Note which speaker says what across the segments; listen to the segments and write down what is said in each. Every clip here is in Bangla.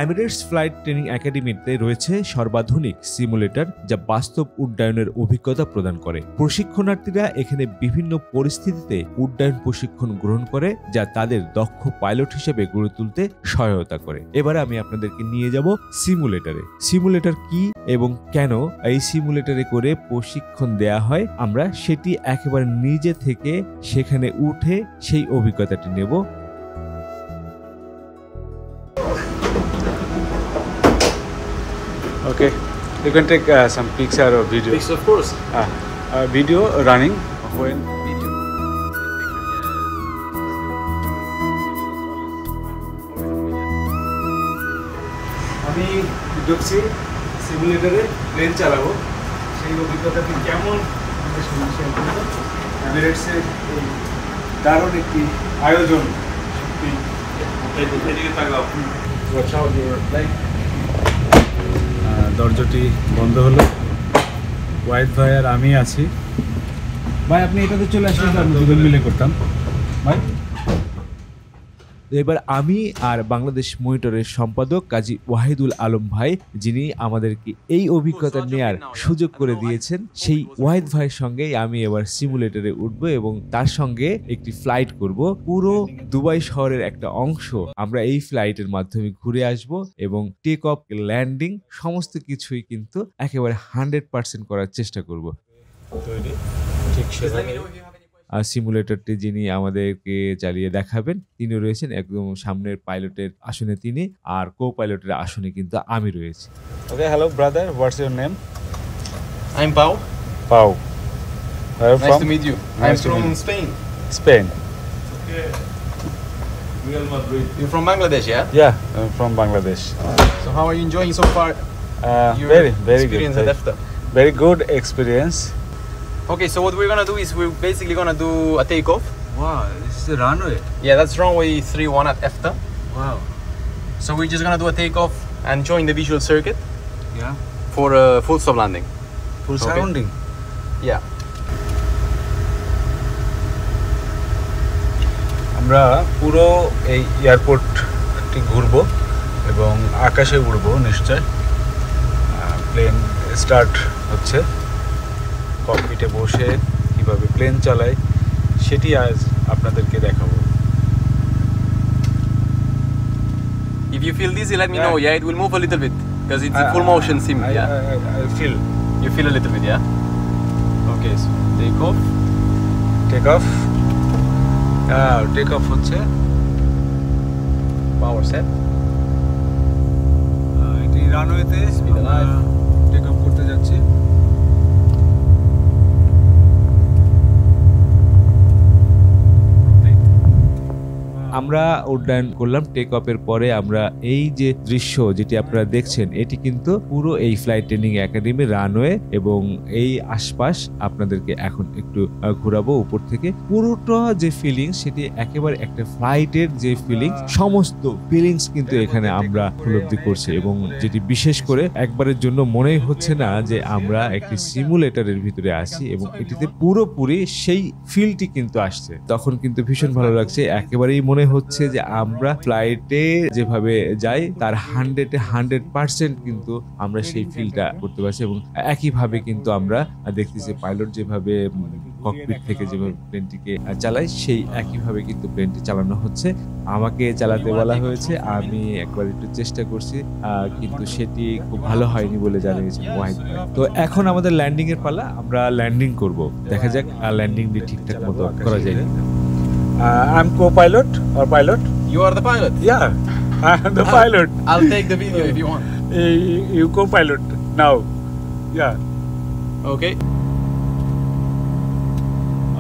Speaker 1: এমিরেটস ফ্লাইট ট্রেনিং একাডেমিতে রয়েছে সর্বাধুনিক সিমুলেটর, যা বাস্তব উড্ডয়নের অভিজ্ঞতা প্রদান করে। প্রশিক্ষণার্থীরা এখানে বিভিন্ন পরিস্থিতিতে উড্ডয়ন প্রশিক্ষণ গ্রহণ করে, যা তাদের দক্ষ পাইলট হিসেবে গড়ে তুলতে সহায়তা করে। এবারে আমি আপনাদেরকে নিয়ে যাব সিমুলেটরে। সিমুলেটর কি এবং কেন এই সিমুলেটরে করে প্রশিক্ষণ দেয়া হয়, আমরা সেটি একেবারে নিজে থেকে সেখানে উঠে সেই অভিজ্ঞতাটি নেব।
Speaker 2: Okay, you can take some picture or video.
Speaker 3: Yes, of course.
Speaker 2: Video running when
Speaker 3: Video.
Speaker 1: আমি ঢুকছি সিমুলেটরে, প্লেন চালাবো, সেই অভিজ্ঞতাটি কেমন শেয়ার করবো। এমিরেটসের এই দারুণ একটি আয়োজন, সত্যি এদিকে তাকাও। Watch out your flight.
Speaker 2: দরজাটি বন্ধ হলো। ওয়াহিদ ভাই আর আমি আছি। ভাই আপনি এটাতে চলে আসলে আমরা দুজন মিলে করতাম ভাই।
Speaker 1: এবার আমি আর বাংলাদেশ মনিটরের সম্পাদক কাজী ওয়াহিদুল আলম ভাই, যিনি আমাদেরকে এই অভিজ্ঞতা নেয়ার সুযোগ করে দিয়েছেন, সেই ওয়াহিদ ভাইয়ের সঙ্গেই আমি এবার সিমুলেটরে উঠবো এবং তার সঙ্গে একটি ফ্লাইট করব। পুরো দুবাই শহরের একটা অংশ আমরা এই ফ্লাইটের মাধ্যমে ঘুরে আসব এবং টেক অফ, ল্যান্ডিং সমস্ত কিছুই কিন্তু একেবারে 100% করার চেষ্টা করব।
Speaker 2: ঠিক
Speaker 3: Just let me know if you have any questions.
Speaker 1: সিমুলেটরটি যিনি আমাদেরকে চালিয়ে দেখাবেন, তিনি রয়েছেন একদম সামনের পাইলটের আসনে তিনি, আর কো পাইলটের আসনে কিন্তু আমি রয়েছি।
Speaker 2: Okay, hello brother, what's your name?
Speaker 3: I'm Pau.
Speaker 2: Pau. Where are you
Speaker 3: Nice
Speaker 2: from?
Speaker 3: to meet you.
Speaker 2: Nice
Speaker 3: I'm
Speaker 2: to
Speaker 3: from
Speaker 2: meet
Speaker 3: Spain.
Speaker 2: Spain.
Speaker 1: Okay. Real Madrid.
Speaker 3: You're from Bangladesh, yeah?
Speaker 2: Yeah, I'm from Bangladesh.
Speaker 3: So how are you enjoying so far your
Speaker 2: Very good.
Speaker 3: experience at EFTA?
Speaker 2: Very good experience.
Speaker 3: Okay, so what we're gonna do is we're basically gonna do a takeoff.
Speaker 2: Wow, this is a runway.
Speaker 3: Yeah, that's runway 31 at EFTA.
Speaker 2: Wow.
Speaker 3: So we're just gonna do a takeoff and join the visual circuit
Speaker 2: Yeah.
Speaker 3: for a full stop landing.
Speaker 2: Full
Speaker 3: Okay.
Speaker 2: surrounding.
Speaker 3: Yeah.
Speaker 2: আমরা পুরো এই এয়ারপোর্টটি ঘুরবো এবং আকাশে উড়বো নিশ্চয়। প্লেন স্টার্ট হচ্ছে, ককপিটে বসে কিভাবে প্লেন চালায় সেটি আজ আপনাদেরকে দেখাবো।
Speaker 3: If you feel dizzy, let me
Speaker 2: Yeah.
Speaker 3: know. Yeah, it will move a little bit because it's a full motion sim. Yeah.
Speaker 2: I feel.
Speaker 3: You feel a little bit, yeah? Okay, so take off.
Speaker 2: Take off. Take off হচ্ছে।
Speaker 3: Power set.
Speaker 2: এটি রানওয়েতে
Speaker 3: Speed alive.
Speaker 2: টেক অফ করতে যাচ্ছি।
Speaker 1: আমরা উড্ডয়ন করলাম। টেক অফের পরে আমরা এই যে দৃশ্য যেটি আপনারা দেখছেন, এটি কিন্তু পুরো এই ফ্লাইট ট্রেনিং একাডেমি রানওয়ে এবং এই আশপাশ আপনাদেরকে এখন একটু ঘোরাবো উপর থেকে। পুরোটা যে ফিলিংস, সেটি একেবারে একটা ফ্লাইটের যে ফিলিংস, সমস্ত ফিলিংস কিন্তু এখানে আমরা উপলব্ধি করছি এবং যেটি বিশেষ করে একবারের জন্য মনেই হচ্ছে না যে আমরা একটি সিমুলেটরের ভিতরে আছি এবং এটিতে পুরোপুরি সেই ফিলটি কিন্তু আসছে। তখন কিন্তু ভীষণ ভালো লাগছে, একেবারেই মনে হচ্ছে যে আমরা ফ্লাইটে যেভাবে যাই তার 100% কিন্তু আমরা সেই ফিলটা করতে পারছি এবং একইভাবে কিন্তু আমরা দেখতেছি পাইলট যেভাবে ককপিট থেকে যেভাবে প্লেনটিকে চালায়, সেই একইভাবে কিন্তু প্লেনটি চালানো হচ্ছে। আমাকে চালাতে বলা হয়েছে, আমি একবার একটু চেষ্টা করছি, কিন্তু সেটি খুব ভালো হয়নি বলে জানিয়েছেন ওয়াহিদ ভাই। তো এখন আমাদের ল্যান্ডিং এর পালা, আমরা ল্যান্ডিং করব। দেখা যাক ল্যান্ডিংটি ঠিকঠাক মতো করা যায় কিনা।
Speaker 2: I'm co-pilot or pilot?
Speaker 3: You are the pilot.
Speaker 2: Yeah, I'm the pilot.
Speaker 3: I'll take the video if you want.
Speaker 2: You co-pilot now. Yeah.
Speaker 3: Okay.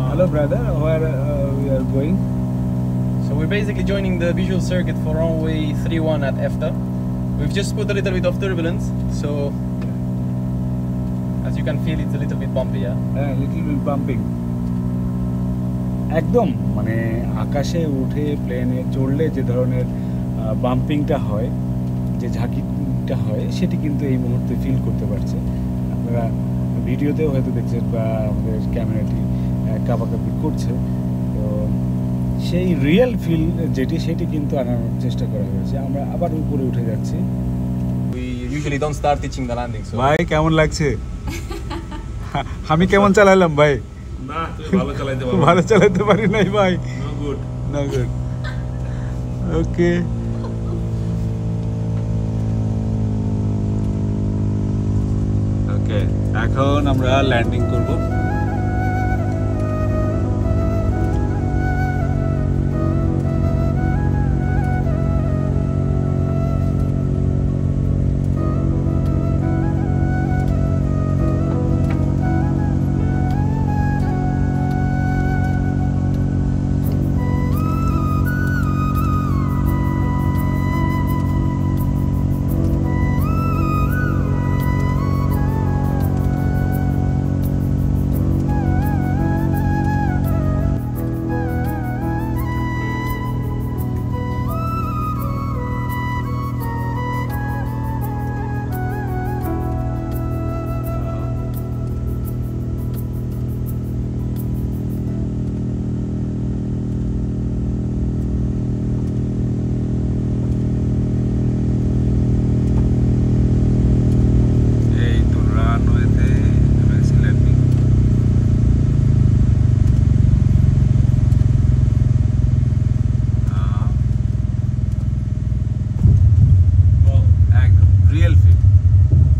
Speaker 2: Hello, brother. Where we are going?
Speaker 3: So we're basically joining the visual circuit for runway 31 at EFTA. We've just put a little bit of turbulence, so as you can feel, it's a little bit bumpy, yeah?
Speaker 2: Little bit bumping. একদম মানে আকাশে উঠে প্লেনে চড়লে যে ধরনের বাম্পিংটা হয়, যে ঝাঁকিটা হয়, সেটি কিন্তু এই মুহূর্তে ফিল করতে পারছে। আপনারা ভিডিওতেও হয়তো দেখছেন বা আমাদের ক্যামেরাটি কাঁপাকাঁপি করছে, তো সেই রিয়েল ফিল সেটি কিন্তু আনার চেষ্টা করা হয়েছে। আমরা আবার উপরে উঠে যাচ্ছি।
Speaker 3: We usually don't start teaching the landing, so
Speaker 2: ভাই কেমন লাগছে? আমি কেমন চালালাম ভাই?
Speaker 1: না তুমি
Speaker 2: ভালো চালাতে পারি নাই ভাই।
Speaker 1: No good.
Speaker 2: ওকে, এখন আমরা ল্যান্ডিং করব।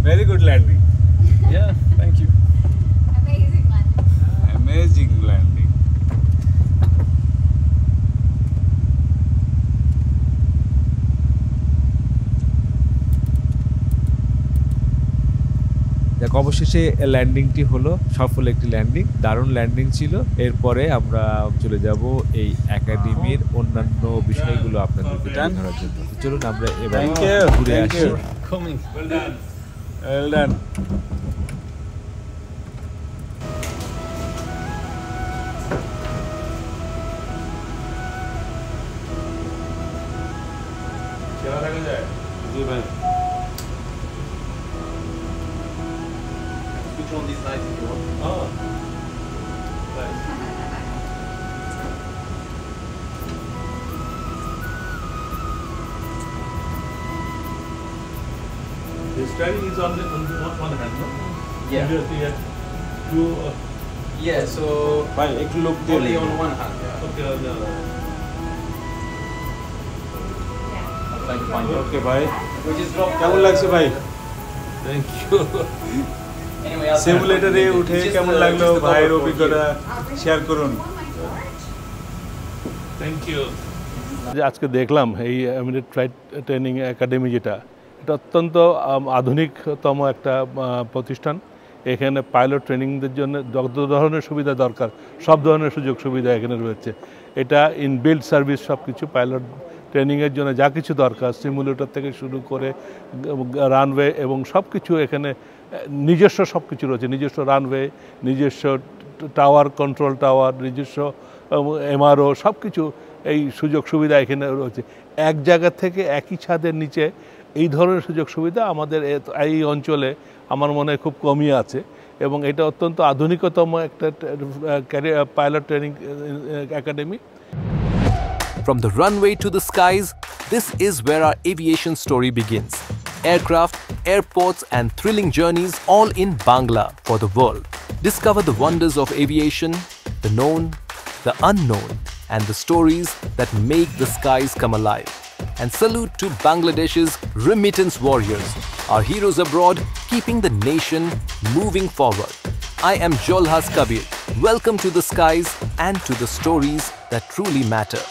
Speaker 2: Very good landing.
Speaker 3: yeah, thank you.
Speaker 4: Amazing one.
Speaker 2: Amazing landing.
Speaker 1: দেখ অবশেষে ল্যান্ডিংটি হলো সফল একটি ল্যান্ডিং, দারুণ ল্যান্ডিং ছিল। এরপরে আমরা চলে যাব এই একাডেমির অন্যান্য বিষয়গুলো আপনাদেরকে তুলে ধরার জন্য। চলুন আমরা এবার
Speaker 2: Thank you.
Speaker 1: ঘুরে
Speaker 2: Thank
Speaker 1: আসি।
Speaker 2: you.
Speaker 3: Coming.
Speaker 1: Well done.
Speaker 2: Well done.
Speaker 1: সেবা থাকা যায়?
Speaker 2: জি ভাই।
Speaker 3: Switch on these lights if you want.
Speaker 1: Oh. Nice. The steering is on the one hand, no?
Speaker 3: Yeah.
Speaker 1: Two.
Speaker 3: Yeah, so
Speaker 2: ভাই একটু লোক দিয়ে
Speaker 3: only
Speaker 2: দিন।
Speaker 3: on one hand. Yeah.
Speaker 1: Okay.
Speaker 3: I'll try to find it.
Speaker 2: ওকে ভাই,
Speaker 3: We just dropped.
Speaker 2: কেমন লাগছে ভাই?
Speaker 1: Thank you.
Speaker 3: Anyway, I'll
Speaker 2: সিমুলেটরে উঠে
Speaker 3: Just
Speaker 2: কেমন
Speaker 3: the-
Speaker 2: লাগলো
Speaker 3: just the
Speaker 2: ভাইয়ের
Speaker 3: cover
Speaker 2: অভিজ্ঞতা শেয়ার করুন।
Speaker 1: Thank you.
Speaker 5: যে আজকে দেখলাম এই এমিরেট ফ্লাইট ট্রেনিং একাডেমি, যেটা এটা অত্যন্ত আধুনিকতম একটা প্রতিষ্ঠান। এখানে পাইলট ট্রেনিংদের জন্য যত ধরনের সুবিধা দরকার সব ধরনের সুযোগ সুবিধা এখানে রয়েছে। এটা ইনবিল্ড সার্ভিস, সব কিছু পাইলট ট্রেনিংয়ের জন্য যা কিছু দরকার, সিমুলেটর থেকে শুরু করে রানওয়ে এবং সব কিছু এখানে নিজস্ব সব কিছু রয়েছে। নিজস্ব রানওয়ে, নিজস্ব টাওয়ার, কন্ট্রোল টাওয়ার, নিজস্ব এমআরও, সব কিছু এই সুযোগ সুবিধা এখানে রয়েছে। এক জায়গা থেকে একই ছাদের নিচে এই ধরনের সুযোগ সুবিধা আমাদের এই অঞ্চলে আমার মনে হয় খুব কমই আছে, এবং এটা অত্যন্ত আধুনিকতম একটা pilot training academy.
Speaker 6: From the runway to the skies, this is where our aviation story begins. Aircraft, airports, and thrilling journeys all in Bangla for the world. Discover the wonders of aviation, the known, the unknown, and the stories that make the skies come alive. And salute to Bangladesh's remittance warriors, our heroes abroad keeping the nation moving forward. I am Jolhas Kabir. Welcome to the skies and to the stories that truly matter.